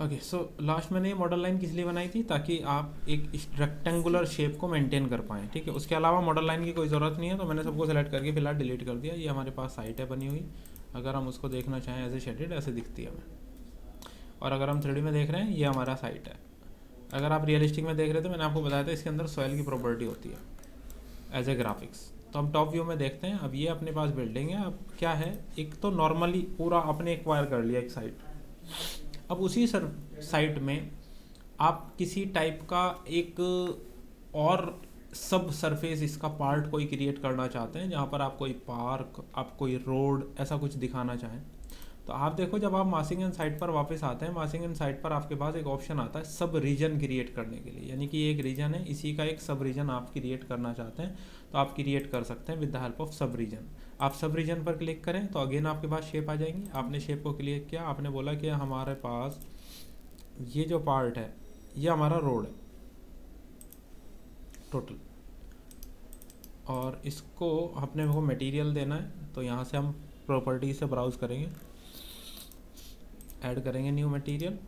Okay, so last मैंने ये model line किस लिए बनाई थी, ताकि आप एक रेक्टेंगुलर शेप को मेंटेन कर पाएँ, ठीक है। उसके अलावा मॉडल लाइन की कोई ज़रूरत नहीं है, तो मैंने सबको सेलेक्ट करके फिलहाल डिलीट कर दिया। ये हमारे पास साइट है बनी हुई, अगर हम उसको देखना चाहें एज ए शेडेड ऐसे दिखती है हमें। और अगर हम 3D में देख रहे हैं, ये हमारा साइट है। अगर आप रियलिस्टिक में देख रहे थे, मैंने आपको बताया था इसके अंदर सॉइल की प्रॉपर्टी होती है एज ए ग्राफिक्स। तो हम टॉप व्यू में देखते हैं। अब ये अपने पास बिल्डिंग है। अब क्या है, एक तो नॉर्मली पूरा आपने एक्वायर कर लिया एक साइट। अब उसी साइट में आप किसी टाइप का एक और सब सरफेस इसका पार्ट कोई क्रिएट करना चाहते हैं, जहाँ पर आप कोई पार्क, आप कोई रोड, ऐसा कुछ दिखाना चाहें। तो आप देखो, जब आप मासिंगन साइट पर वापस आते हैं, मासिंगन साइट पर आपके पास एक ऑप्शन आता है सब रीजन क्रिएट करने के लिए। यानी कि ये एक रीजन है, इसी का एक सब रीजन आप क्रिएट करना चाहते हैं, तो आप क्रिएट कर सकते हैं विद द हेल्प ऑफ सब रीजन। आप सब रीजन पर क्लिक करें तो अगेन आपके पास शेप आ जाएंगी। आपने शेप को क्लिक किया, आपने बोला कि हमारे पास ये जो पार्ट है ये हमारा रोड है टोटल, और इसको अपने को मटेरियल देना है। तो यहाँ से हम प्रॉपर्टी से ब्राउज करेंगे, ऐड करेंगे न्यू मटेरियल,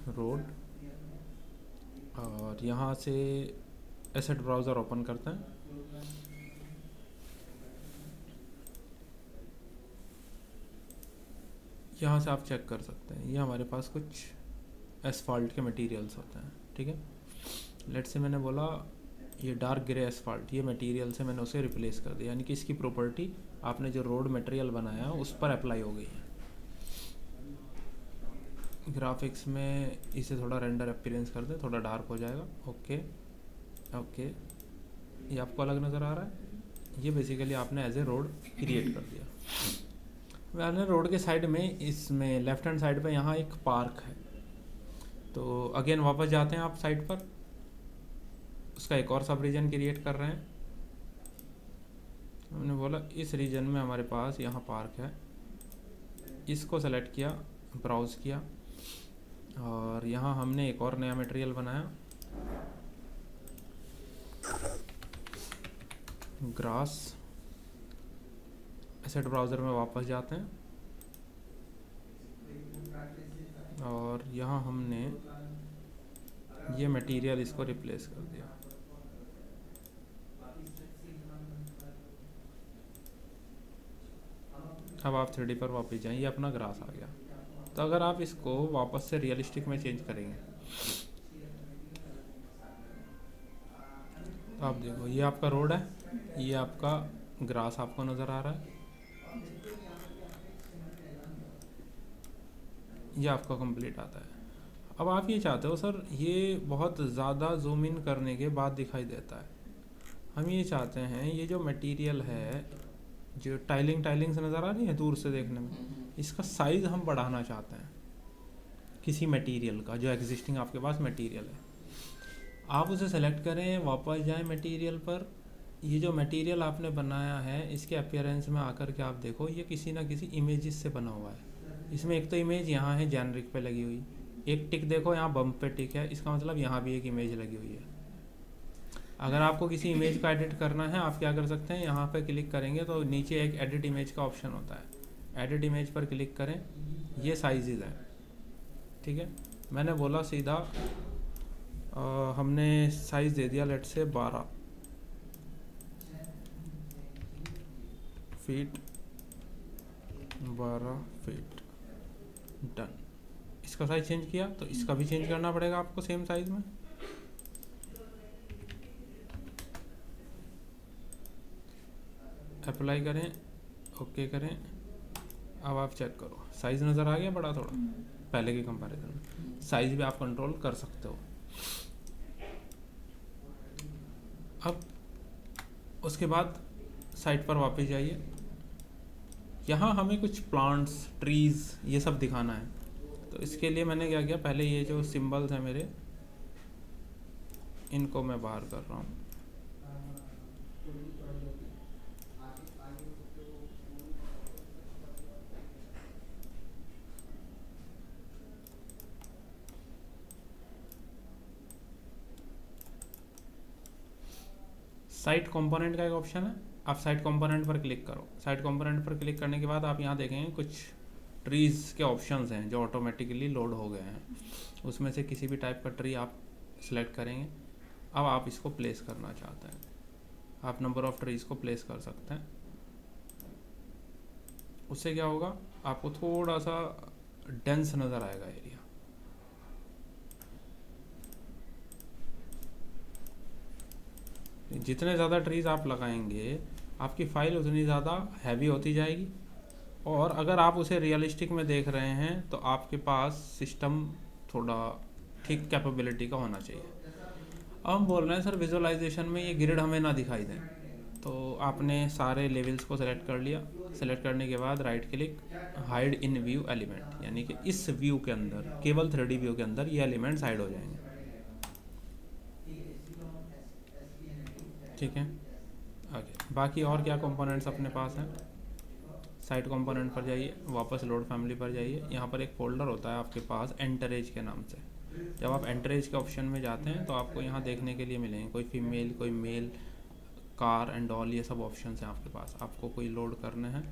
रोड, और यहाँ से एसेट ब्राउज़र ओपन करते हैं। यहाँ से आप चेक कर सकते हैं, ये हमारे पास कुछ एसफाल्ट के मटेरियल्स होते हैं, ठीक है। लेट से मैंने बोला ये डार्क ग्रे एसफाल्ट, ये मटेरियल से मैंने उसे रिप्लेस कर दिया, यानी कि इसकी प्रॉपर्टी आपने जो रोड मटेरियल बनाया उस पर अप्लाई हो गई है। ग्राफिक्स में इसे थोड़ा रेंडर अपीयरेंस कर दे, थोड़ा डार्क हो जाएगा। ओके ओके, ये आपको अलग नज़र आ रहा है। ये बेसिकली आपने एज ए रोड क्रिएट कर दिया। मैंने रोड के साइड में, इसमें लेफ्ट हैंड साइड पे यहाँ एक पार्क है। तो अगेन वापस जाते हैं आप साइड पर, उसका एक और सब रीजन क्रिएट कर रहे हैं। हमने बोला इस रीजन में हमारे पास यहाँ पार्क है, इसको सेलेक्ट किया, ब्राउज़ किया, और यहाँ हमने एक और नया मटेरियल बनाया, ग्रास। एसेट ब्राउज़र में वापस जाते हैं, और यहाँ हमने ये मटेरियल इसको रिप्लेस कर दिया। अब आप 3D पर वापस जाएं, ये अपना ग्रास आ गया। तो अगर आप इसको वापस से रियलिस्टिक में चेंज करेंगे तो आप देखो, ये आपका रोड है, ये आपका ग्रास आपको नज़र आ रहा है, ये आपका कंप्लीट आता है। अब आप ये चाहते हो सर ये बहुत ज़्यादा जूम इन करने के बाद दिखाई देता है। हम ये चाहते हैं ये जो मटेरियल है, जो टाइलिंग से नज़र आ रही है दूर से देखने में, इसका साइज़ हम बढ़ाना चाहते हैं किसी मटेरियल का, जो एग्जिस्टिंग आपके पास मटेरियल है। आप उसे सेलेक्ट करें, वापस जाएं मटेरियल पर। ये जो मटेरियल आपने बनाया है, इसके अपीयरेंस में आकर के आप देखो, ये किसी ना किसी इमेजेस से बना हुआ है। इसमें एक तो इमेज यहाँ है जेनरिक पे लगी हुई, एक टिक देखो यहाँ बम्प पे टिक है, इसका मतलब यहाँ भी एक इमेज लगी हुई है। अगर आपको किसी इमेज का एडिट करना है, आप क्या कर सकते हैं, यहाँ पे क्लिक करेंगे तो नीचे एक एडिट इमेज का ऑप्शन होता है। एडिट इमेज पर क्लिक करें, ये साइजेज हैं, ठीक है। मैंने बोला सीधा हमने साइज़ दे दिया लेट से 12 फीट, 12 फीट, डन। इसका साइज़ चेंज किया तो इसका भी चेंज करना पड़ेगा आपको सेम साइज़ में। अप्लाई करें, ओके करें। अब आप चेक करो, साइज़ नज़र आ गया बड़ा थोड़ा पहले के कंपैरिजन में। साइज़ भी आप कंट्रोल कर सकते हो। अब उसके बाद साइट पर वापस जाइए, यहाँ हमें कुछ प्लांट्स, ट्रीज़, ये सब दिखाना है। तो इसके लिए मैंने क्या किया, पहले ये जो सिंबल्स हैं मेरे, इनको मैं बाहर कर रहा हूँ। साइट कंपोनेंट का एक ऑप्शन है, आप साइड कंपोनेंट पर क्लिक करो। साइड कंपोनेंट पर क्लिक करने के बाद आप यहाँ देखेंगे कुछ ट्रीज़ के ऑप्शंस हैं जो ऑटोमेटिकली लोड हो गए हैं। उसमें से किसी भी टाइप का ट्री आप सिलेक्ट करेंगे। अब आप इसको प्लेस करना चाहते हैं, आप नंबर ऑफ़ ट्रीज़ को प्लेस कर सकते हैं। उससे क्या होगा, आपको थोड़ा सा डेंस नज़र आएगा एरिया। जितने ज़्यादा ट्रीज़ आप लगाएंगे आपकी फ़ाइल उतनी ज़्यादा हैवी होती जाएगी, और अगर आप उसे रियलिस्टिक में देख रहे हैं तो आपके पास सिस्टम थोड़ा ठीक कैपेबिलिटी का होना चाहिए। अब हम बोल रहे हैं सर विजुअलाइजेशन में ये ग्रिड हमें ना दिखाई दें, तो आपने सारे लेवल्स को सेलेक्ट कर लिया। सेलेक्ट करने के बाद राइट क्लिक, हाइड इन व्यू एलिमेंट, यानी कि इस व्यू के अंदर, केवल 3D व्यू के अंदर ये एलिमेंट्स हाइड हो जाएंगे। ठीक है, ओके। बाकी और क्या कंपोनेंट्स अपने पास हैं, साइड कंपोनेंट पर जाइए, वापस लोड फैमिली पर जाइए। यहाँ पर एक फोल्डर होता है आपके पास एंटरेज के नाम से। जब आप एंटरेज के ऑप्शन में जाते हैं तो आपको यहाँ देखने के लिए मिलेंगे कोई फीमेल, कोई मेल, कार एंड ऑल, ये सब ऑप्शंस हैं आपके पास। आपको कोई लोड करने हैं,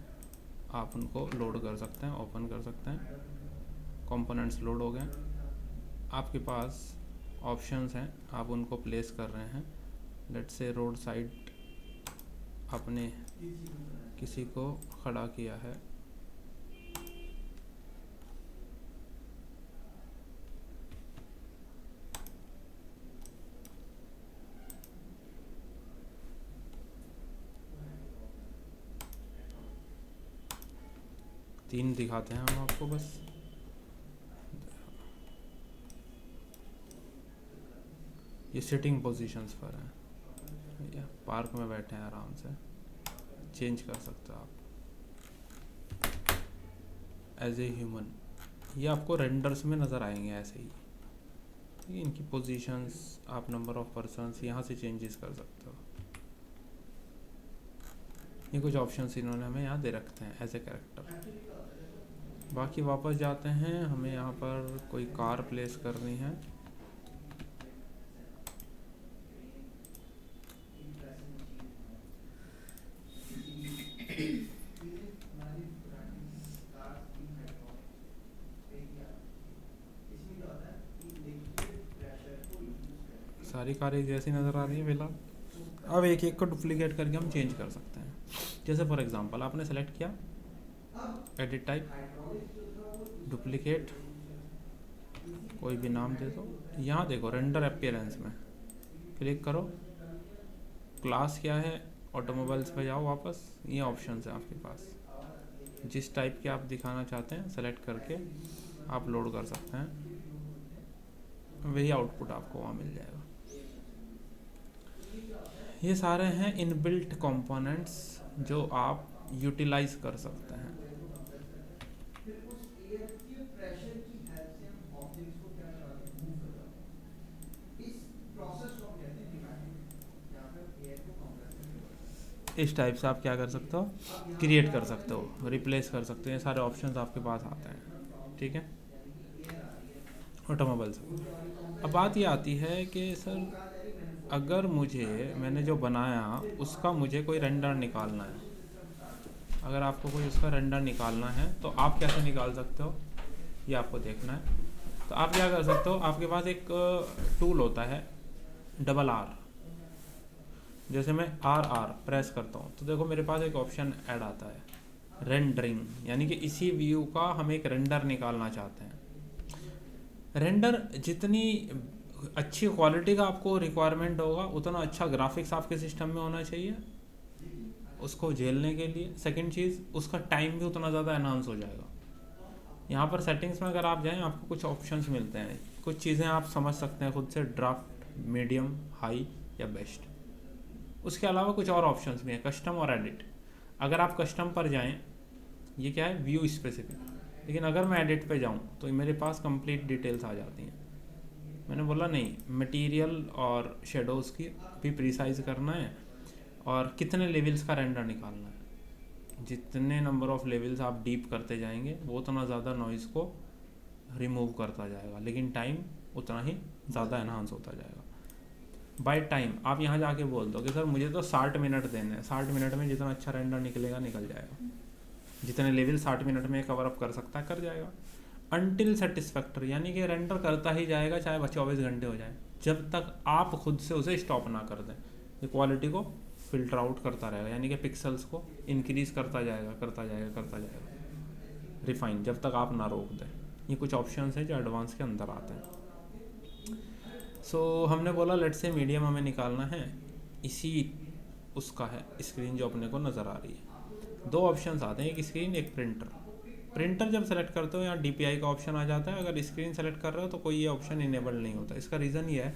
आप उनको लोड कर सकते हैं, ओपन कर सकते हैं। कंपोनेंट्स लोड हो गए, आपके पास ऑप्शंस हैं, आप उनको प्लेस कर रहे हैं। लेट्स से रोड साइड आपने किसी को खड़ा किया है, तीन दिखाते हैं हम आपको बस। ये सिटिंग पोजीशंस पर हैं, या पार्क में बैठे हैं आराम से, चेंज कर सकते हो आप एज ए ह्यूमन। ये आपको रेंडर्स में नज़र आएंगे ऐसे ही। ठीक है, इनकी पोजीशंस, आप नंबर ऑफ पर्सन्स यहाँ से चेंजेस कर सकते हो। ये कुछ ऑप्शंस इन्होंने हमें यहाँ दे रखते हैं एज ए कैरेक्टर। बाकी वापस जाते हैं, हमें यहाँ पर कोई कार प्लेस करनी है। सारी कारें जैसी नज़र आ रही है फिलहाल। अब एक एक को डुप्लीकेट करके हम चेंज कर सकते हैं। जैसे फॉर एग्जांपल आपने सेलेक्ट किया, एडिट टाइप, डुप्लीकेट, कोई भी नाम दे दो। यहाँ देखो रेंडर अपीयरेंस में क्लिक करो, क्लास क्या है, ऑटोमोबाइल्स पे जाओ वापस। ये ऑप्शन है आपके पास, जिस टाइप के आप दिखाना चाहते हैं सेलेक्ट करके आप लोड कर सकते हैं, वही आउटपुट आपको वहाँ मिल जाएगा। ये सारे हैं इनबिल्ट कंपोनेंट्स जो आप यूटिलाइज कर सकते हैं। इस टाइप से आप क्या कर सकते हो, क्रिएट कर सकते हो, रिप्लेस कर सकते हो। ये सारे ऑप्शंस आपके पास आते हैं। ठीक है, ऑटोमोबाइल्स। अब बात ये आती है कि सर अगर मैंने जो बनाया उसका मुझे कोई रेंडर निकालना है, अगर आपको कोई उसका रेंडर निकालना है तो आप कैसे निकाल सकते हो, ये आपको देखना है। तो आप क्या कर सकते हो, आपके पास एक टूल होता है RR। जैसे मैं RR प्रेस करता हूँ तो देखो मेरे पास एक ऑप्शन ऐड आता है, रेंडरिंग, यानी कि इसी व्यू का हम एक रेंडर निकालना चाहते हैं। रेंडर जितनी अच्छी क्वालिटी का आपको रिक्वायरमेंट होगा उतना अच्छा ग्राफिक्स आपके सिस्टम में होना चाहिए उसको झेलने के लिए। सेकंड चीज़, उसका टाइम भी उतना ज़्यादा एनहांस हो जाएगा। यहाँ पर सेटिंग्स में अगर आप जाएं आपको कुछ ऑप्शंस मिलते हैं, कुछ चीज़ें आप समझ सकते हैं खुद से, ड्राफ्ट, मीडियम, हाई या बेस्ट। उसके अलावा कुछ और ऑप्शंस भी हैं, कस्टम और एडिट। अगर आप कस्टम पर जाएं, ये क्या है, व्यू स्पेसिफिक, लेकिन अगर मैं एडिट पे जाऊं तो मेरे पास कंप्लीट डिटेल्स आ जाती हैं। मैंने बोला नहीं, मटेरियल और शेडोज़ की भी प्रिसाइज करना है और कितने लेवल्स का रेंडर निकालना है। जितने नंबर ऑफ़ लेवल्स आप डीप करते जाएंगे वो उतना ज़्यादा नॉइज़ को रिमूव करता जाएगा, लेकिन टाइम उतना ही ज़्यादा एनहांस होता जाएगा। बाय टाइम आप यहाँ जाके बोल दो कि सर मुझे तो 60 मिनट देने हैं, 60 मिनट में जितना अच्छा रेंडर निकलेगा निकल जाएगा, जितने लेवल 60 मिनट में कवर अप कर सकता है कर जाएगा। अनटिल सेटिस्फैक्टरी यानी कि रेंडर करता ही जाएगा चाहे वह 24 घंटे हो जाए, जब तक आप खुद से उसे स्टॉप ना कर दें। ये क्वालिटी को फिल्टर आउट करता रहेगा, यानी कि पिक्सल्स को इंक्रीज करता जाएगा करता जाएगा करता जाएगा रिफाइन, जब तक आप ना रोक दें। ये कुछ ऑप्शंस हैं जो एडवांस के अंदर आते हैं। सो हमने बोला लेट से मीडियम हमें निकालना है, इसी उसका है स्क्रीन जो अपने को नज़र आ रही है। दो ऑप्शंस आते हैं, एक स्क्रीन एक प्रिंटर। प्रिंटर जब सेलेक्ट करते हो यहाँ DPI का ऑप्शन आ जाता है, अगर स्क्रीन सेलेक्ट कर रहे हो तो कोई ये ऑप्शन इनेबल नहीं होता। इसका रीज़न ये है,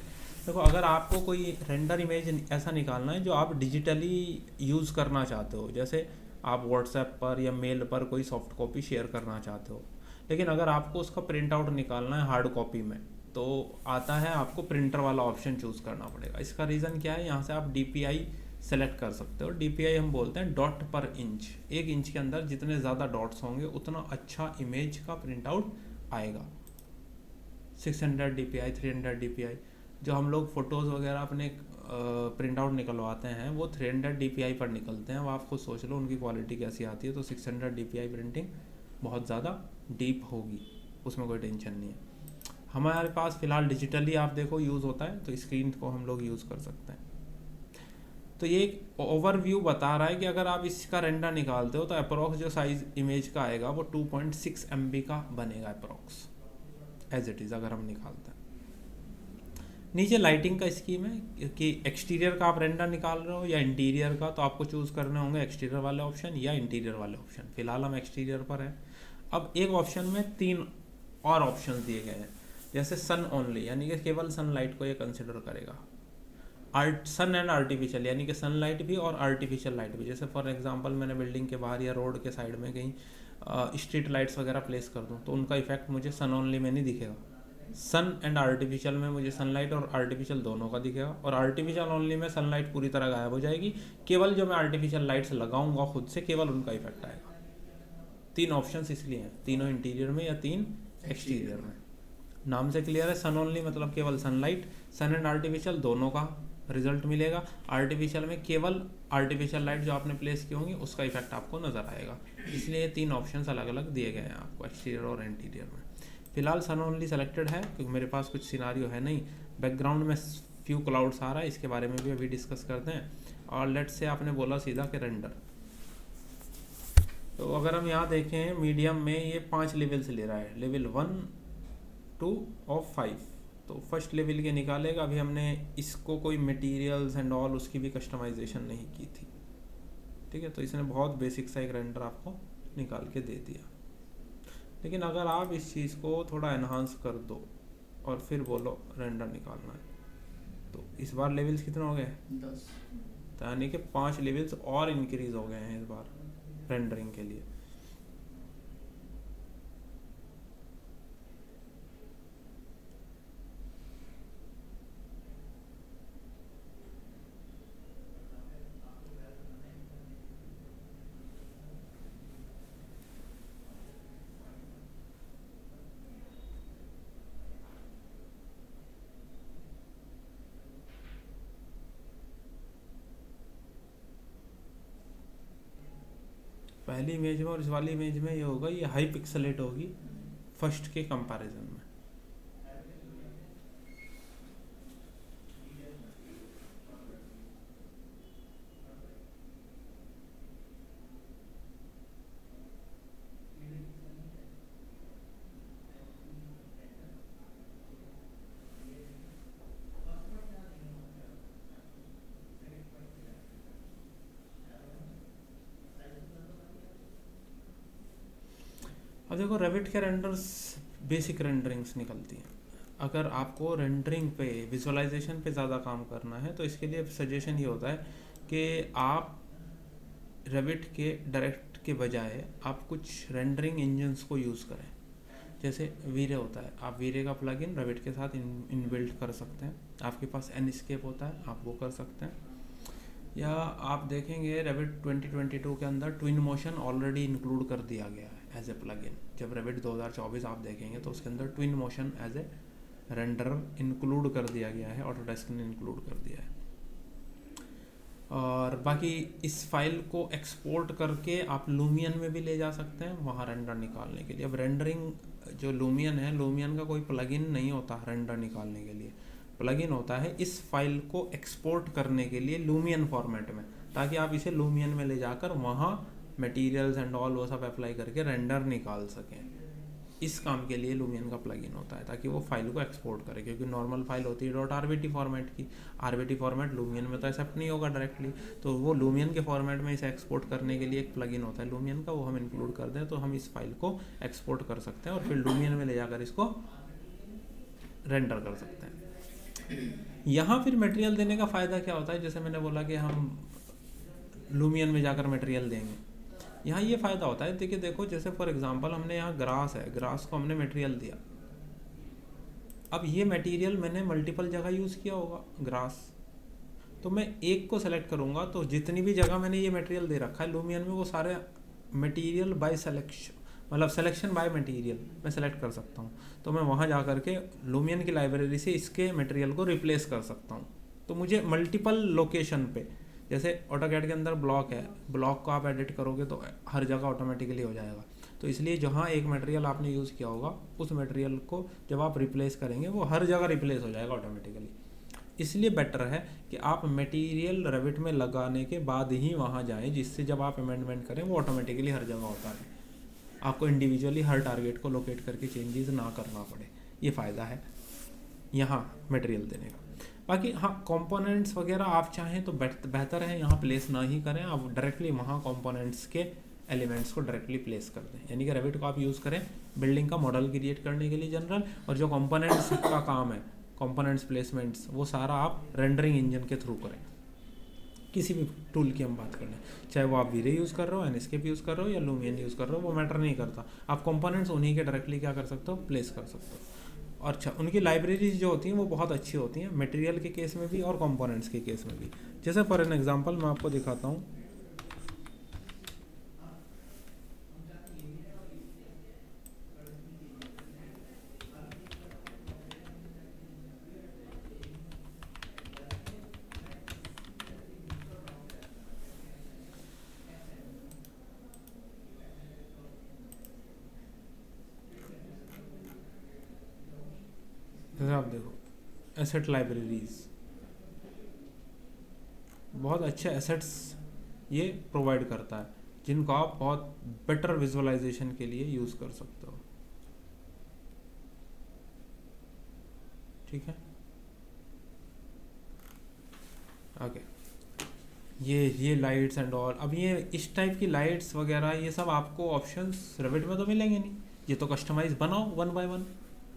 देखो अगर आपको कोई रेंडर इमेज ऐसा निकालना है जो आप डिजिटली यूज़ करना चाहते हो, जैसे आप व्हाट्सएप पर या मेल पर कोई सॉफ्ट कॉपी शेयर करना चाहते हो, लेकिन अगर आपको उसका प्रिंट आउट निकालना है हार्ड कॉपी में, तो आता है आपको प्रिंटर वाला ऑप्शन चूज़ करना पड़ेगा। इसका रीज़न क्या है, यहाँ से आप DPI सेलेक्ट कर सकते हो। DPI हम बोलते हैं डॉट पर इंच, 1 इंच के अंदर जितने ज़्यादा डॉट्स होंगे उतना अच्छा इमेज का प्रिंट आउट आएगा। 600 DPI 300 DPI जो हम लोग फ़ोटोज़ वगैरह अपने प्रिंट आउट निकलवाते हैं वो 300 DPI पर निकलते हैं। वो आप खुद सोच लो उनकी क्वालिटी कैसी आती है। तो 600 DPI प्रिंटिंग बहुत ज़्यादा डीप होगी, उसमें कोई टेंशन नहीं है। हमारे पास फ़िलहाल डिजिटली आप देखो यूज़ होता है, तो स्क्रीन को हम लोग यूज़ कर सकते हैं। तो ये एक ओवरव्यू बता रहा है कि अगर आप इसका रेंडर निकालते हो तो अप्रोक्स जो साइज़ इमेज का आएगा वो 2.6 MB का बनेगा अप्रोक्स एज इट इज़ अगर हम निकालते हैं। नीचे लाइटिंग का स्कीम है कि एक्सटीरियर का आप रेंडर निकाल रहे हो या इंटीरियर का, तो आपको चूज़ करने होंगे एक्सटीरियर वाले ऑप्शन या इंटीरियर वाले ऑप्शन। फिलहाल हम एक्सटीरियर पर हैं। अब एक ऑप्शन में 3 और ऑप्शन दिए गए हैं, जैसे सन ओनली यानी कि केवल सनलाइट को ये कंसिडर करेगा। सन एंड आर्टिफिशियल यानी कि सनलाइट भी और आर्टिफिशियल लाइट भी। जैसे फॉर एग्जांपल मैंने बिल्डिंग के बाहर या रोड के साइड में कहीं स्ट्रीट लाइट्स वगैरह प्लेस कर दूँ तो उनका इफेक्ट मुझे सन ओनली में नहीं दिखेगा। सन एंड आर्टिफिशियल में मुझे सनलाइट और आर्टिफिशियल दोनों का दिखेगा, और आर्टिफिशियल ओनली में सनलाइट पूरी तरह गायब हो जाएगी, केवल जो मैं आर्टिफिशियल लाइट्स लगाऊंगा खुद से केवल उनका इफेक्ट आएगा। 3 ऑप्शंस इसलिए हैं, तीनों इंटीरियर में या 3 एक्सटीरियर में। नाम से क्लियर है, सन ओनली मतलब केवल सनलाइट, सन एंड आर्टिफिशियल दोनों का रिजल्ट मिलेगा। आर्टिफिशियल में केवल आर्टिफिशियल लाइट जो आपने प्लेस की होंगी उसका इफेक्ट आपको नज़र आएगा। इसलिए ये 3 ऑप्शंस अलग अलग दिए गए हैं आपको एक्सटीरियर और इंटीरियर में। फिलहाल सन ओनली सेलेक्टेड है क्योंकि मेरे पास कुछ सिनारियो है नहीं। बैकग्राउंड में फ्यू क्लाउड्स आ रहा है, इसके बारे में भी अभी डिस्कस करते हैं। और लेट से आपने बोला सीधा कि रेंडर, तो अगर हम यहाँ देखें मीडियम में ये 5 लेवल्स ले रहा है, लेवल 1 2 और 5। तो फर्स्ट लेवल के निकालेगा। अभी हमने इसको कोई मटेरियल्स एंड ऑल उसकी भी कस्टमाइजेशन नहीं की थी, ठीक है। तो इसने बहुत बेसिक सा एक रेंडर आपको निकाल के दे दिया। लेकिन अगर आप इस चीज़ को थोड़ा एनहांस कर दो और फिर बोलो रेंडर निकालना है, तो इस बार लेवल्स कितने हो गए? 10। तो यानी कि 5 लेवल्स और इंक्रीज हो गए हैं इस बार रेंडरिंग के लिए। पहली इमेज में और इस वाली इमेज में ये होगा, ये हाई पिक्सलेट होगी फर्स्ट के कंपैरिजन में। अब देखो रेविट के रेंडर्स बेसिक रेंडरिंग्स निकलती हैं। अगर आपको रेंडरिंग पे विजुअलाइजेशन पे ज़्यादा काम करना है तो इसके लिए सजेशन ये होता है कि आप रेविट के डायरेक्ट के बजाय आप कुछ रेंडरिंग इंजन्स को यूज़ करें। जैसे वीरे होता है, आप वीरे का प्लगइन रेविट के साथ इनबिल्ट कर सकते हैं। आपके पास एनस्केप होता है, आप वो कर सकते हैं। या आप देखेंगे रेविट 2022 के अंदर ट्विन मोशन ऑलरेडी इंक्लूड कर दिया गया है एज ए प्लगइन। जब रेविट 2024 आप देखेंगे तो उसके अंदर Twinmotion as a render include कर दिया गया है, ऑटोडेस्क ने इंक्लूड कर दिया है। और बाकी इस फाइल को एक्सपोर्ट करके आप लूमियन में भी ले जा सकते हैं वहाँ रेंडर निकालने के लिए। अब रेंडरिंग जो लूमियन है, लूमियन का कोई प्लगइन नहीं होता रेंडर निकालने के लिए, प्लगइन होता है इस फाइल को एक्सपोर्ट करने के लिए लूमियन फॉर्मेट में, ताकि आप इसे लूमियन में ले जाकर वहाँ मटेरियल्स एंड ऑल वो सब अप्लाई करके रेंडर निकाल सकें। इस काम के लिए लूमियन का प्लगइन होता है, ताकि वो फाइल को एक्सपोर्ट करे, क्योंकि नॉर्मल फाइल होती है .rbt फॉर्मेट की, rbt फॉर्मेट लूमियन में तो एक्सेप्ट नहीं होगा डायरेक्टली, तो वो लूमियन के फॉर्मेट में इसे एक्सपोर्ट करने के लिए एक प्लगइन होता है लूमियन का, वो हम इंक्लूड कर दें तो हम इस फाइल को एक्सपोर्ट कर सकते हैं और फिर लूमियन में ले जाकर इसको रेंडर कर सकते हैं। यहाँ फिर मटेरियल देने का फ़ायदा क्या होता है, जैसे मैंने बोला कि हम लूमियन में जाकर मटेरियल देंगे, यहाँ ये फ़ायदा होता है। देखिए देखो, जैसे फॉर एग्जांपल हमने यहाँ ग्रास है, ग्रास को हमने मटेरियल दिया, अब ये मटेरियल मैंने मल्टीपल जगह यूज़ किया होगा ग्रास, तो मैं एक को सेलेक्ट करूँगा तो जितनी भी जगह मैंने ये मटेरियल दे रखा है लूमियन में, वो सारे मटेरियल बाय सिलेक्शन, मतलब सिलेक्शन बाय मटेरियल मैं सेलेक्ट कर सकता हूँ। तो मैं वहाँ जा कर के लूमियन की लाइब्रेरी से इसके मटेरियल को रिप्लेस कर सकता हूँ। तो मुझे मल्टीपल लोकेशन पे, जैसे ऑटोकैड के अंदर ब्लॉक है, ब्लॉक को आप एडिट करोगे तो हर जगह ऑटोमेटिकली हो जाएगा, तो इसलिए जहाँ एक मटेरियल आपने यूज़ किया होगा उस मटेरियल को जब आप रिप्लेस करेंगे वो हर जगह रिप्लेस हो जाएगा ऑटोमेटिकली। इसलिए बेटर है कि आप मटेरियल रेविट में लगाने के बाद ही वहाँ जाएं, जिससे जब आप अमेंडमेंट करें वो ऑटोमेटिकली हर जगह होता है, आपको इंडिविजुअली हर टारगेट को लोकेट करके चेंजेस ना करना पड़े। ये फ़ायदा है यहाँ मटेरियल देने का। बाकी हाँ, कंपोनेंट्स वगैरह आप चाहें तो बेहतर है यहाँ प्लेस ना ही करें, आप डायरेक्टली वहाँ कंपोनेंट्स के एलिमेंट्स को डायरेक्टली प्लेस कर दें, यानी कि रेविट को आप यूज़ करें बिल्डिंग का मॉडल क्रिएट करने के लिए जनरल, और जो कंपोनेंट्स का काम है, कंपोनेंट्स प्लेसमेंट्स, वो सारा आप रेंडरिंग इंजन के थ्रू करें। किसी भी टूल की हम बात कर लें, चाहे वो आप वीरे यूज़ कर रहे हो, एनएस्केप यूज़ कर रहे हो या लूमियन यूज़ कर रहे हो, वो मैटर नहीं करता, आप कंपोनेंट्स उन्हीं के डायरेक्टली क्या कर सकते हो, प्लेस कर सकते हो। और अच्छा, उनकी लाइब्रेरीज जो होती हैं वो बहुत अच्छी होती हैं, मटेरियल के केस में भी और कंपोनेंट्स के केस में भी। जैसे फॉर एन एग्जांपल मैं आपको दिखाता हूँ, जैसे आप देखो एसेट लाइब्रेरीज, बहुत अच्छे एसेट्स ये प्रोवाइड करता है, जिनको आप बहुत बेटर विजुअलाइजेशन के लिए यूज़ कर सकते हो। ठीक है, ओके। ये लाइट्स एंड ऑल, अब ये इस टाइप की लाइट्स वगैरह ये सब आपको ऑप्शंस रेविट में तो मिलेंगे नहीं, ये तो कस्टमाइज बनाओ वन बाय वन,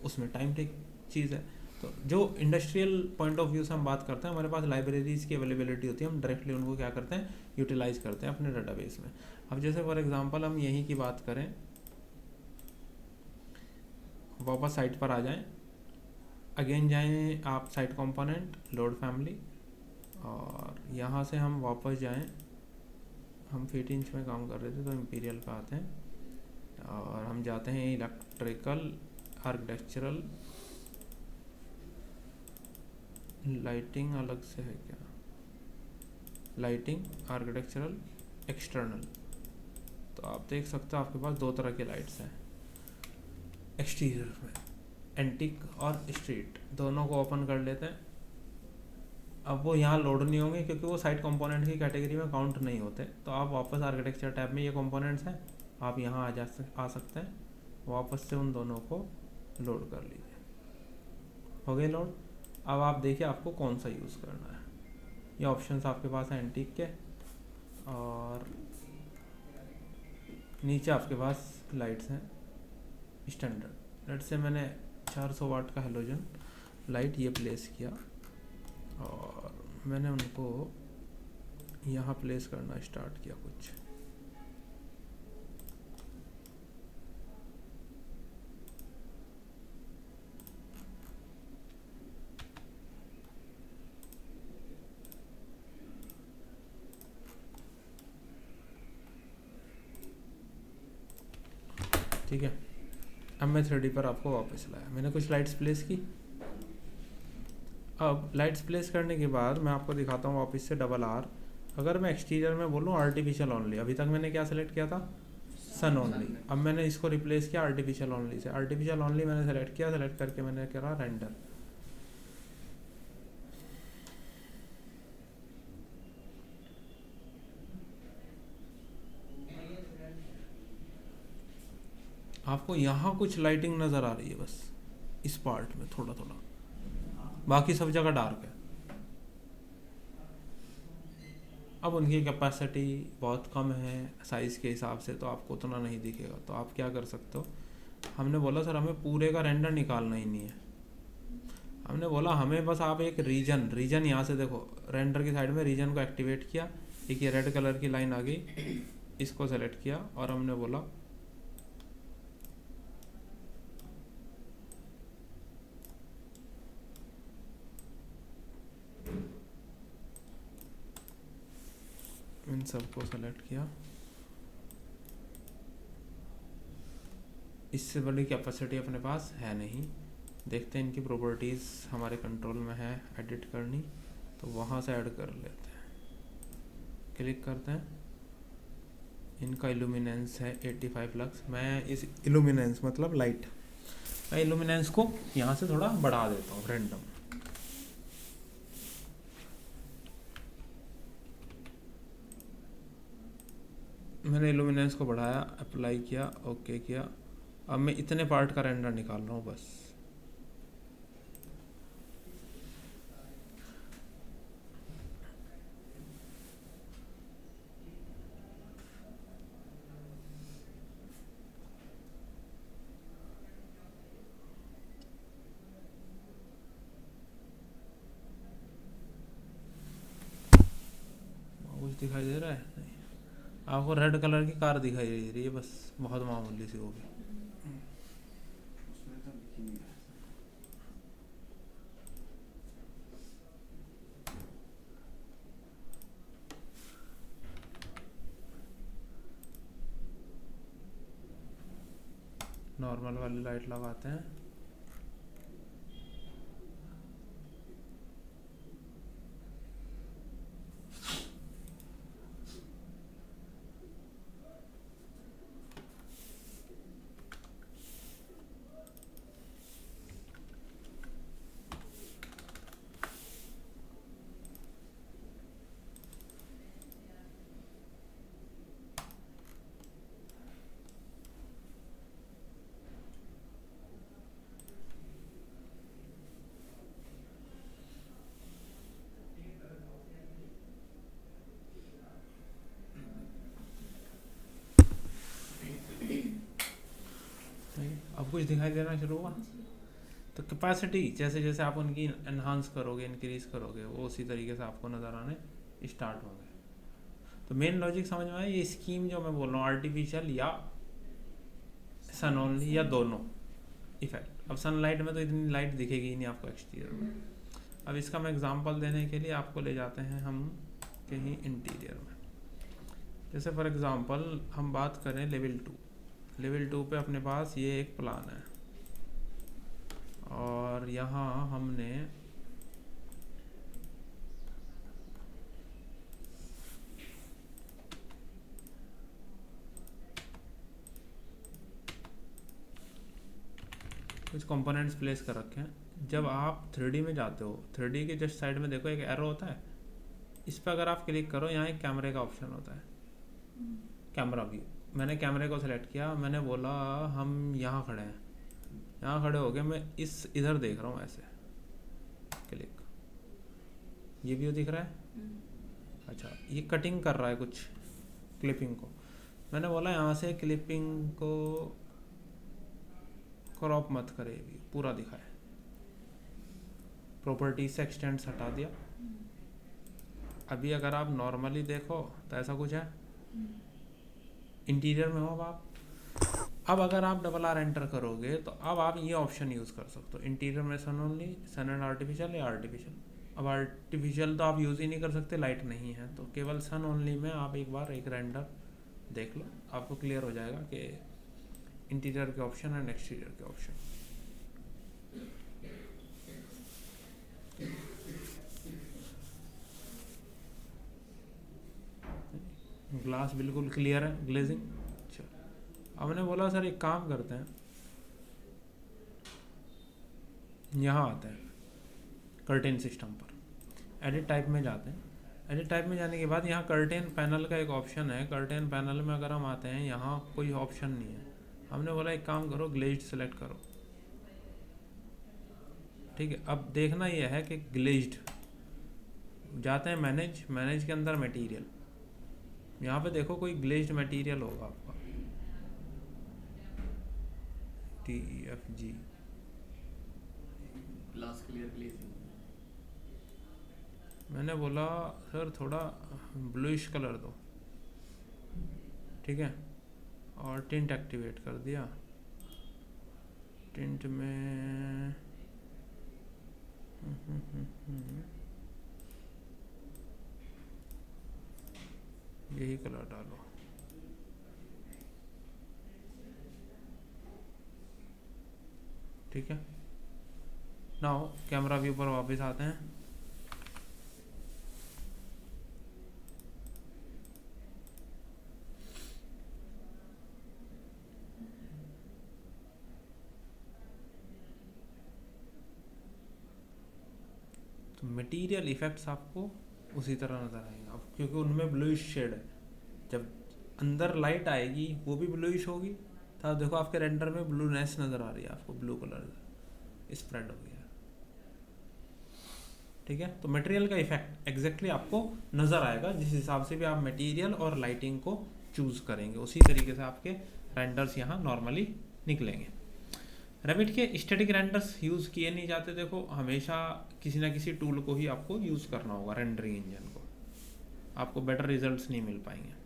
उसमें टाइम टेक चीज़ है। तो जो इंडस्ट्रियल पॉइंट ऑफ व्यू से हम बात करते हैं, हमारे पास लाइब्रेरीज़ की अवेलेबिलिटी होती है, हम डायरेक्टली उनको क्या करते हैं, यूटिलाइज करते हैं अपने डाटाबेस में। अब जैसे फॉर एग्जांपल हम यहीं की बात करें, वापस साइट पर आ जाएं, अगेन जाएं आप साइट कंपोनेंट, लोड फैमिली, और यहाँ से हम वापस जाएं, हम फीट इंच में काम कर रहे थे तो इंपीरियल पे आते हैं और हम जाते हैं इलेक्ट्रिकल, आर्किटेक्चरल, लाइटिंग अलग से है क्या, लाइटिंग, आर्किटेक्चरल, एक्सटर्नल। तो आप देख सकते हो आपके पास दो तरह के लाइट्स हैं एक्सटीरियर में, एंटिक और स्ट्रीट, दोनों को ओपन कर लेते हैं। अब वो यहाँ लोड नहीं होंगे क्योंकि वो साइट कंपोनेंट की कैटेगरी में काउंट नहीं होते, तो आप वापस आर्किटेक्चर टैब में ये कंपोनेंट्स हैं, आप यहाँ आ सकते हैं, वापस से उन दोनों को लोड कर लीजिए, हो गए लोड। अब आप देखिए आपको कौन सा यूज़ करना है, ये ऑप्शंस आपके पास हैं एंटीक के, और नीचे आपके पास लाइट्स हैं स्टैंडर्ड। लेट से मैंने 400 वाट का हेलोजन लाइट ये प्लेस किया और मैंने उनको यहाँ प्लेस करना स्टार्ट किया कुछ, ठीक है। अब मैं 3D पर आपको वापस लाया, मैंने कुछ लाइट्स प्लेस की, अब लाइट्स प्लेस करने के बाद मैं आपको दिखाता हूँ वापस से डबल आर। अगर मैं एक्सटीरियर में बोलूँ आर्टिफिशियल ओनली, अभी तक मैंने क्या सेलेक्ट किया था, सन ओनली। अब मैंने इसको रिप्लेस किया artificial only say. Artificial only मैंने सेलेक्ट किया, सेलेक्ट करके मैंने करा रेंडर। आपको यहाँ कुछ लाइटिंग नज़र आ रही है बस इस पार्ट में थोड़ा थोड़ा, बाकी सब जगह डार्क है। अब उनकी कैपेसिटी बहुत कम है साइज़ के हिसाब से, तो आपको उतना नहीं दिखेगा। तो आप क्या कर सकते हो, हमने बोला सर हमें पूरे का रेंडर निकालना ही नहीं है, हमने बोला हमें बस आप एक रीजन यहाँ से देखो, रेंडर की साइड में रीजन को एक्टिवेट किया, एक ये रेड कलर की लाइन आ गई, इसको सेलेक्ट किया और हमने बोला इन सबको सेलेक्ट किया। इससे बड़ी कैपेसिटी अपने पास है नहीं। देखते हैं इनकी प्रॉपर्टीज़ हमारे कंट्रोल में है एडिट करनी, तो वहाँ से ऐड कर लेते हैं। क्लिक करते हैं, इनका इल्यूमिनेंस है 85 लक्स। मैं इस इल्यूमिनेंस मतलब लाइट, मैं इल्यूमिनेंस को यहाँ से थोड़ा बढ़ा देता हूँ रैंडम। मैंने इल्यूमिनेंस को बढ़ाया, अप्लाई किया, ओके किया। अब मैं इतने पार्ट का रेंडर निकाल रहा हूँ बस। कुछ दिखाई दे रहा है? नहीं, आपको रेड कलर की कार दिखाई दे रही है बस, बहुत मामूली सी होगी। नॉर्मल वाली लाइट लगाते हैं। अब कुछ दिखाई देना शुरू हुआ। तो कैपेसिटी जैसे जैसे आप उनकी एनहांस करोगे, इंक्रीज करोगे, वो उसी तरीके से आपको नज़र आने स्टार्ट होंगे। तो मेन लॉजिक समझ में आया? ये स्कीम जो मैं बोल रहा हूँ, आर्टिफिशियल या सन ओनली या दोनों इफेक्ट। अब सनलाइट में तो इतनी लाइट दिखेगी ही नहीं आपको एक्सटीरियर में। अब इसका मैं एग्जांपल देने के लिए आपको ले जाते हैं हम कहीं इंटीरियर में। जैसे फॉर एग्जांपल हम बात करें लेवल 2 पे अपने पास ये एक प्लान है, और यहाँ हमने कुछ कंपोनेंट्स प्लेस कर रखे हैं। जब आप 3D में जाते हो, 3D के जस्ट साइड में देखो एक एरो होता है, इस पर अगर आप क्लिक करो, यहाँ एक कैमरे का ऑप्शन होता है, कैमरा व्यू। मैंने कैमरे को सेलेक्ट किया, मैंने बोला हम यहाँ खड़े हैं, यहाँ खड़े हो गए, मैं इधर देख रहा हूँ ऐसे, क्लिक, ये व्यू दिख रहा है। अच्छा, ये कटिंग कर रहा है कुछ क्लिपिंग को, मैंने बोला यहाँ से क्लिपिंग को क्रॉप मत करे, भी पूरा दिखाए। प्रॉपर्टीज से एक्सटेंड्स हटा दिया। अभी अगर आप नॉर्मली देखो तो ऐसा कुछ है, इंटीरियर में हो आप। अब अगर आप डबल आर एंटर करोगे तो अब आप ये ऑप्शन यूज़ कर सकते हो, इंटीरियर में सन ओनली, सन एंड आर्टिफिशियल या आर्टिफिशियल। अब आर्टिफिशियल तो आप यूज़ ही नहीं कर सकते, लाइट नहीं है, तो केवल सन ओनली में आप एक बार एक रेंडर देख लो, आपको क्लियर हो जाएगा कि इंटीरियर के ऑप्शन एंड एक्सटीरियर के ऑप्शन। ग्लास बिल्कुल क्लियर है, ग्लेजिंग। चलो, अब मैंने बोला सर एक काम करते हैं, यहाँ आते हैं कर्टेन सिस्टम पर, एडिट टाइप में जाते हैं। एडिट टाइप में जाने के बाद यहाँ कर्टेन पैनल का एक ऑप्शन है। कर्टेन पैनल में अगर हम आते हैं, यहाँ कोई ऑप्शन नहीं है। हमने बोला एक काम करो, ग्लेज्ड सेलेक्ट करो, ठीक है। अब देखना यह है कि ग्लेज्ड, जाते हैं मैनेज, मैनेज के अंदर मटेरियल, यहाँ पे देखो कोई ग्लेज्ड मटेरियल होगा आपका, TEFG, ग्लास क्लियर ग्लेजिंग। मैंने बोला सर थोड़ा ब्लूइश कलर दो, ठीक है, और टिंट एक्टिवेट कर दिया। टिंट में यही कलर डालो, ठीक है। नाउ कैमरा व्यू पर वापस आते हैं। तो मटेरियल इफेक्ट्स आपको उसी तरह नज़र आएंगे आप, क्योंकि उनमें ब्लूइश शेड है। जब अंदर लाइट आएगी वो भी ब्लूइश होगी, तो देखो आपके रेंडर में ब्लूनेस नज़र आ रही है आपको, ब्लू कलर स्प्रेड हो गया, ठीक है। तो मटेरियल का इफेक्ट एग्जैक्टली आपको नज़र आएगा, जिस हिसाब से भी आप मटेरियल और लाइटिंग को चूज़ करेंगे, उसी तरीके से आपके रेंडर्स यहाँ नॉर्मली निकलेंगे। रेविट के स्टैटिक रेंडर्स यूज़ किए नहीं जाते, देखो हमेशा किसी ना किसी टूल को ही आपको यूज़ करना होगा, रेंडरिंग इंजन को, आपको बेटर रिजल्ट्स नहीं मिल पाएंगे।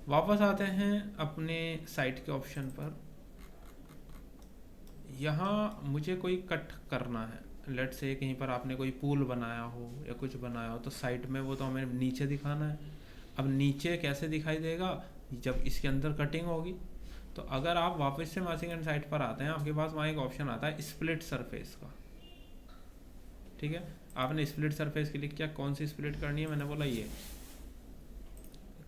वापस आते हैं अपने साइट के ऑप्शन पर। यहाँ मुझे कोई कट करना है, लेट से कहीं पर आपने कोई पूल बनाया हो या कुछ बनाया हो, तो साइट में वो तो हमें नीचे दिखाना है। अब नीचे कैसे दिखाई देगा, जब इसके अंदर कटिंग होगी। तो अगर आप वापस से मासिंग एंड साइट पर आते हैं, आपके पास वहाँ एक ऑप्शन आता है स्प्लिट सरफेस का, ठीक है। आपने स्प्लिट सरफेस क्लिक किया, कौन सी स्प्लिट करनी है, मैंने बोला ये।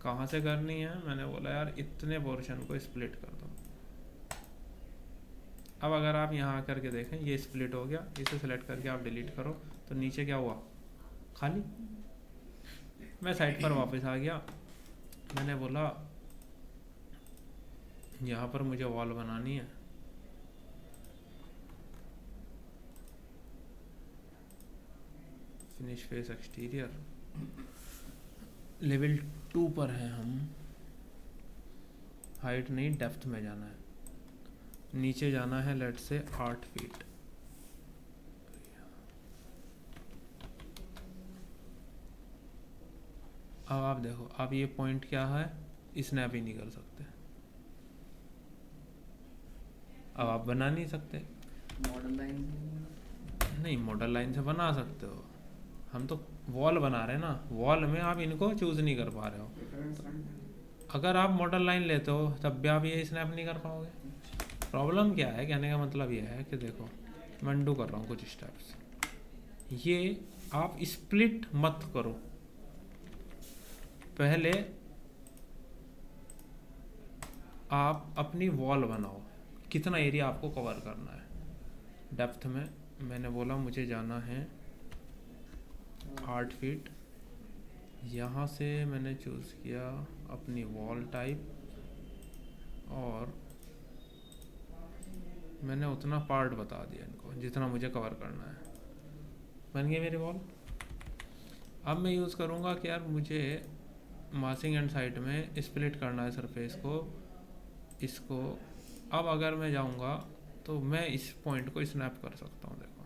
कहाँ से करनी है, मैंने बोला यार इतने पोर्शन को स्प्लिट कर दो। अब अगर आप यहाँ आकर के देखें, ये स्प्लिट हो गया, इसे सेलेक्ट करके आप डिलीट करो तो नीचे क्या हुआ, खाली। मैं साइट पर वापस आ गया, मैंने बोला यहाँ पर मुझे वॉल बनानी है, फिनिश फेस एक्सटीरियर, लेवल 2 पर है हम, हाइट नहीं डेप्थ में जाना है, नीचे जाना है लेट से 8 फीट। अब आप देखो, अब ये पॉइंट क्या है, स्नैप ही नहीं कर सकते, अब आप बना नहीं सकते। मॉडल लाइन नहीं, मॉडल लाइन से बना सकते हो, हम तो वॉल बना रहे हैं ना, वॉल में आप इनको चूज नहीं कर पा रहे हो। अगर आप मॉडल लाइन लेते हो तब भी आप ये स्नैप नहीं कर पाओगे। प्रॉब्लम क्या है, कहने का मतलब ये है कि देखो मैं अनडू कर रहा हूँ कुछ स्टेप्स, ये आप स्प्लिट मत करो, पहले आप अपनी वॉल बनाओ, कितना एरिया आपको कवर करना है। डेप्थ में मैंने बोला मुझे जाना है 8 फीट, यहाँ से मैंने चूज़ किया अपनी वॉल टाइप, और मैंने उतना पार्ट बता दिया इनको जितना मुझे कवर करना है। बन गई मेरी वॉल। अब मैं यूज़ करूँगा कि यार मुझे मासिंग एंड साइड में स्प्लिट करना है सरफेस को, इसको। अब अगर मैं जाऊँगा तो मैं इस पॉइंट को स्नैप कर सकता हूँ, देखो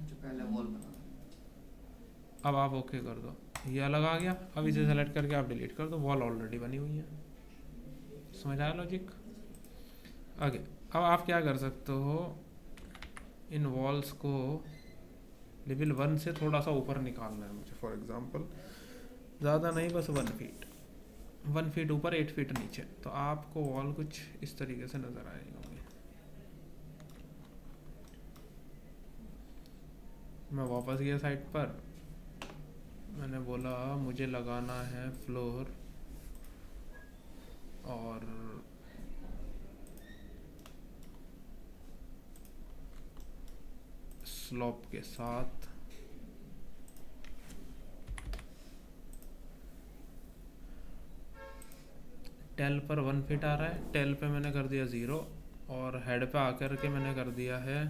जो पहले वॉल बना। अब आप ओके कर दो, ये अलग आ गया। अब इसे सेलेक्ट करके आप डिलीट कर दो, वॉल ऑलरेडी बनी हुई है। समझ आया लॉजिक? आगे अब आप क्या कर सकते हो, इन वॉल्स को लेवल 1 से थोड़ा सा ऊपर निकालना है मुझे, फॉर एग्जांपल ज़्यादा नहीं, बस 1 फीट, 1 फीट ऊपर 8 फीट नीचे, तो आपको वॉल कुछ इस तरीके से नज़र आएगी होंगी। मैं वापस गया साइट पर, मैंने बोला मुझे लगाना है फ्लोर और स्लोप के साथ टेल पर 1 फीट आ रहा है, टेल पे मैंने कर दिया 0 और हेड पे आकर के मैंने कर दिया है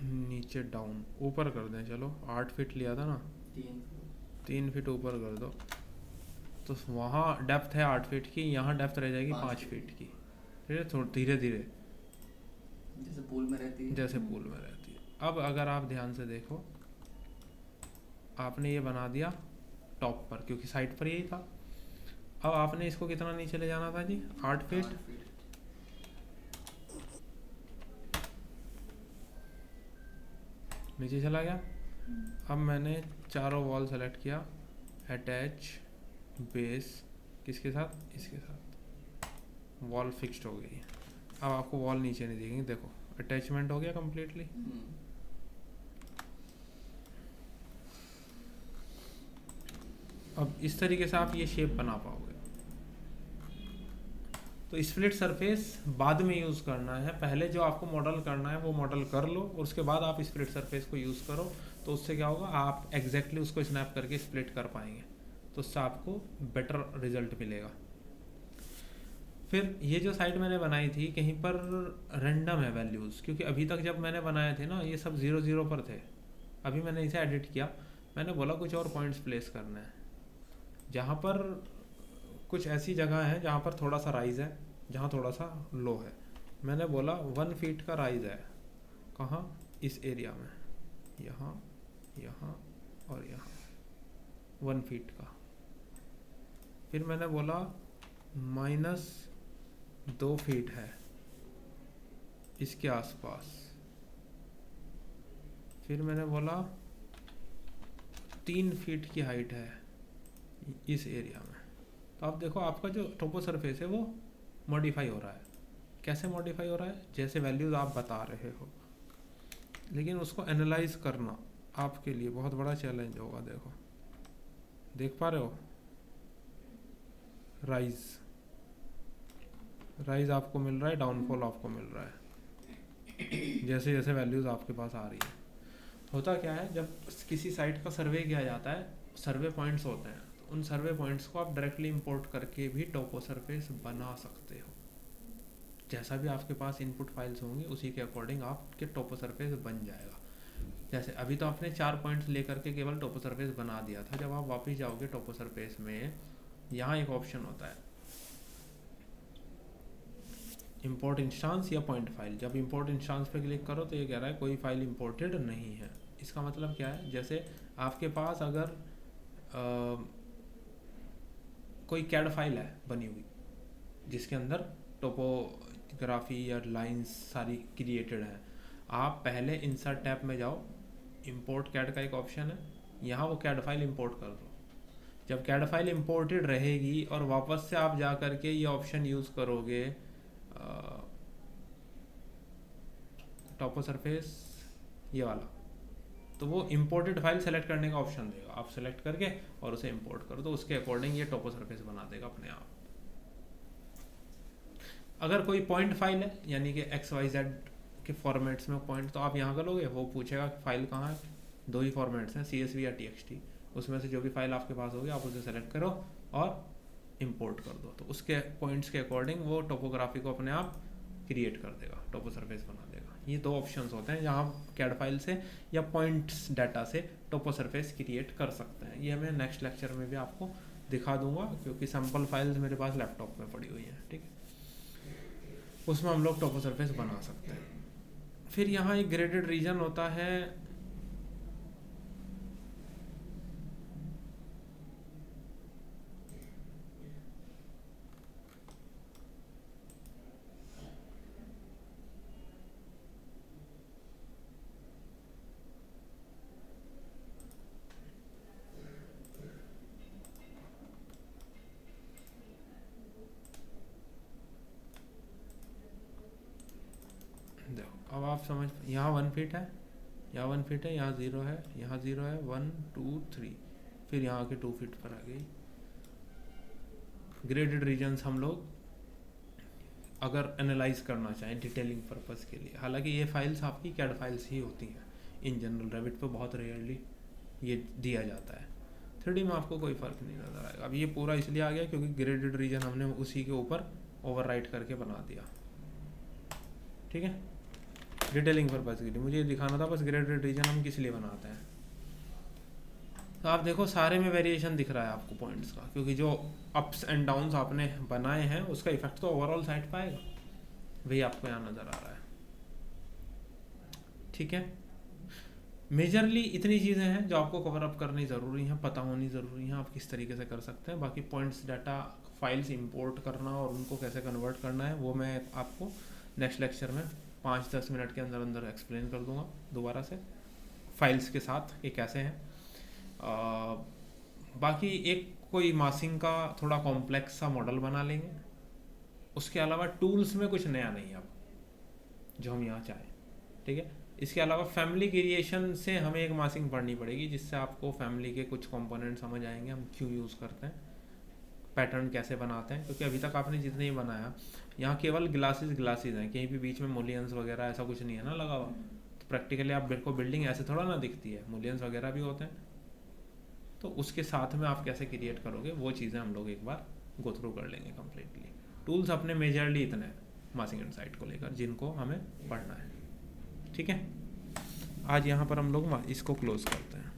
नीचे डाउन, ऊपर कर दें, चलो 8 फीट लिया था ना, 3 फीट ऊपर कर दो। तो वहाँ डेप्थ है 8 फीट की, यहाँ डेप्थ रह जाएगी 5 फीट की। ठीक है, थोड़ा धीरे धीरे जैसे पूल में रहती है। जैसे पूल में रहती है। अब अगर आप ध्यान से देखो, आपने ये बना दिया टॉप पर क्योंकि साइड पर यही था। अब आपने इसको कितना नीचे ले जाना था जी? 8 फीट। 8 फीट। नीचे चला गया। अब मैंने चारों वॉल सेलेक्ट किया, अटैच बेस किसके साथ? इसके साथ। वॉल फिक्स्ड हो गई। अब आपको वॉल नीचे नहीं दिखेंगी, देखो अटैचमेंट हो गया कम्प्लीटली। अब इस तरीके से आप ये शेप बना पाओगे। तो स्प्लिट सरफेस बाद में यूज़ करना है, पहले जो आपको मॉडल करना है वो मॉडल कर लो और उसके बाद आप स्प्लिट सरफेस को यूज़ करो। तो उससे क्या होगा, आप एग्जैक्टली उसको स्नैप करके स्प्लिट कर पाएंगे, तो उससे आपको बेटर रिजल्ट मिलेगा। फिर ये जो साइट मैंने बनाई थी, कहीं पर रैंडम है वैल्यूज़, क्योंकि अभी तक जब मैंने बनाए थे ना ये सब 0 0 पर थे। अभी मैंने इसे एडिट किया, मैंने बोला कुछ और पॉइंट्स प्लेस करने हैं, जहाँ पर कुछ ऐसी जगह है जहाँ पर थोड़ा सा राइज है, जहाँ थोड़ा सा लो है। मैंने बोला 1 फीट का राइज है, कहाँ? इस एरिया में, यहाँ, यहाँ और यहाँ 1 फीट का। फिर मैंने बोला -2 फीट है इसके आसपास। फिर मैंने बोला 3 फीट की हाइट है इस एरिया में। तो आप देखो आपका जो टोपो सरफेस है वो मॉडिफाई हो रहा है। कैसे मॉडिफाई हो रहा है? जैसे वैल्यूज़ आप बता रहे हो, लेकिन उसको एनालाइज करना आपके लिए बहुत बड़ा चैलेंज होगा। देखो, देख पा रहे हो राइज आपको मिल रहा है, डाउनफॉल आपको मिल रहा है जैसे जैसे वैल्यूज़ आपके पास आ रही है। होता क्या है, जब किसी साइट का सर्वे किया जाता है, सर्वे पॉइंट्स होते हैं, उन सर्वे पॉइंट्स को आप डायरेक्टली इंपोर्ट करके भी टोपो सरफेस बना सकते हो। जैसा भी आपके पास इनपुट फाइल्स होंगी उसी के अकॉर्डिंग आपके टोपो सरफेस बन जाएगा। जैसे अभी तो आपने 4 पॉइंट्स लेकर के केवल टोपो सरफेस बना दिया था। जब आप वापस जाओगे टोपो सरफेस में, यहाँ एक ऑप्शन होता है इंपोर्ट इंस्टांस या पॉइंट फाइल। जब इंपोर्ट इंस्टांस पे क्लिक करो तो ये कह रहा है कोई फाइल इंपोर्टेड नहीं है। इसका मतलब क्या है, जैसे आपके पास अगर कोई कैड फाइल है बनी हुई जिसके अंदर टोपोग्राफी या लाइंस सारी क्रिएटेड है, आप पहले इंसर्ट टैब में जाओ, इंपोर्ट कैड का एक ऑप्शन है, यहाँ वो कैड फाइल इंपोर्ट कर दो। जब कैड फाइल इंपोर्टेड रहेगी और वापस से आप जा करके ये ऑप्शन यूज़ करोगे टोपो सरफेस ये वाला, तो वो इंपोर्टेड फाइल सेलेक्ट करने का ऑप्शन देगा। आप सेलेक्ट करके और उसे इंपोर्ट कर दो, उसके अकॉर्डिंग ये टोपो सरफेस बना देगा अपने आप। अगर कोई पॉइंट फाइल है यानी कि XYZ के फॉर्मेट्स में पॉइंट, तो आप यहाँ करोगे, वो पूछेगा फाइल कहाँ है। 2 ही फॉर्मेट्स हैं, CSV या TXT। उसमें से जो भी फाइल आपके पास होगी आप उसे सेलेक्ट करो और इंपोर्ट कर दो, तो उसके पॉइंट्स के अकॉर्डिंग वो टोपोग्राफी को अपने आप क्रिएट कर देगा, टोपो सरफेस बना देगा। ये 2 ऑप्शंस होते हैं जहाँ कैड फाइल से या पॉइंट्स डाटा से टोपो सरफेस क्रिएट कर सकते हैं। ये मैं नेक्स्ट लेक्चर में भी आपको दिखा दूंगा, क्योंकि सैम्पल फाइल्स मेरे पास लैपटॉप में पड़ी हुई हैं, ठीक है, उसमें हम लोग टोपो सरफेस बना सकते हैं। फिर यहाँ एक ग्रेडेड रीजन होता है, समझ, यहाँ 1 फीट है, यहाँ 1 फीट है, यहाँ 0 है, यहाँ 0 है, 1 2 3, फिर यहाँ आके 2 फीट पर आ गई। ग्रेडेड रीजन्स हम लोग अगर एनालाइज करना चाहें डिटेलिंग पर्पस के लिए, हालांकि ये फाइल्स आपकी कैड फाइल्स ही होती हैं इन जनरल, रेविट पे बहुत रेयरली ये दिया जाता है। 3D में आपको कोई फ़र्क नहीं नज़र आएगा। अब ये पूरा इसलिए आ गया क्योंकि ग्रेडेड रीजन हमने उसी के ऊपर ओवरराइट करके बना दिया, ठीक है। डिटेलिंग पर्पस के लिए मुझे ये दिखाना था बस ग्रेडेड रीजन हम किस लिए बनाते हैं। तो आप देखो सारे में वेरिएशन दिख रहा है आपको पॉइंट्स का, क्योंकि जो अप्स एंड डाउन्स आपने बनाए हैं उसका इफेक्ट तो ओवरऑल साइड पर आएगा, वही आपको यहाँ नज़र आ रहा है, ठीक है। मेजरली इतनी चीज़ें हैं जो आपको कवर अप करनी ज़रूरी हैं, पता होनी ज़रूरी है, आप किस तरीके से कर सकते हैं। बाकी पॉइंट्स, डाटा फाइल्स इंपोर्ट करना और उनको कैसे कन्वर्ट करना है वो मैं आपको नेक्स्ट लेक्चर में 5-10 मिनट के अंदर अंदर एक्सप्लेन कर दूंगा दोबारा से फाइल्स के साथ ये कैसे हैं। बाकी एक कोई मासिंग का थोड़ा कॉम्प्लेक्स सा मॉडल बना लेंगे, उसके अलावा टूल्स में कुछ नया नहीं अब जो हम यहाँ चाहें, ठीक है। इसके अलावा फैमिली क्रिएशन से हमें एक मासिंग पढ़नी पड़ेगी जिससे आपको फैमिली के कुछ कंपोनेंट समझ आएंगे, हम क्यों यूज़ करते हैं, पैटर्न कैसे बनाते हैं। क्योंकि अभी तक आपने जितने ही बनाया यहाँ केवल ग्लासेस हैं, कहीं भी बीच में मूलियंस वगैरह ऐसा कुछ नहीं है ना लगा हुआ। तो प्रैक्टिकली आप को बिल्डिंग ऐसे थोड़ा ना दिखती है, मूलियंस वगैरह भी होते हैं। तो उसके साथ में आप कैसे क्रिएट करोगे वो चीज़ें हम लोग एक बार गो थ्रू कर लेंगे कम्प्लीटली। टूल्स अपने मेजरली इतने हैं मासिंग एंड साइट को लेकर जिनको हमें पढ़ना है, ठीक है। आज यहाँ पर हम लोग इसको क्लोज करते हैं।